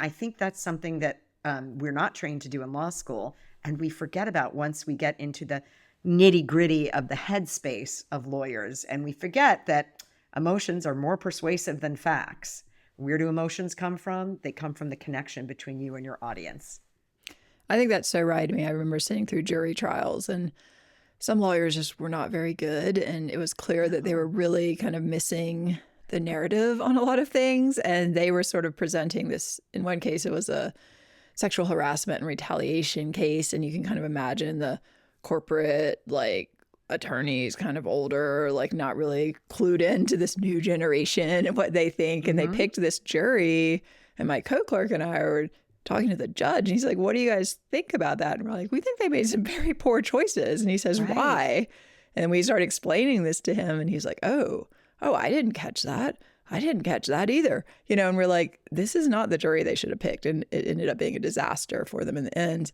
I think that's something that we're not trained to do in law school. And we forget about once we get into the nitty gritty of the headspace of lawyers. And we forget that emotions are more persuasive than facts. Where do emotions come from? They come from the connection between you and your audience. I think that's so right. I mean, I remember sitting through jury trials and some lawyers just were not very good. And it was clear that they were really kind of missing the narrative on a lot of things. And they were sort of presenting this, in one case, it was a sexual harassment and retaliation case. And you can kind of imagine the corporate, like, attorneys kind of older, like not really clued into this new generation and what they think. And they picked this jury. And my co-clerk and I were talking to the judge, and he's like, what do you guys think about that? And we're like, we think they made some very poor choices. And he says, Right. why? And we started explaining this to him, and he's like, oh, I didn't catch that. I didn't catch that either. And we're like, this is not the jury they should have picked. And it ended up being a disaster for them in the end.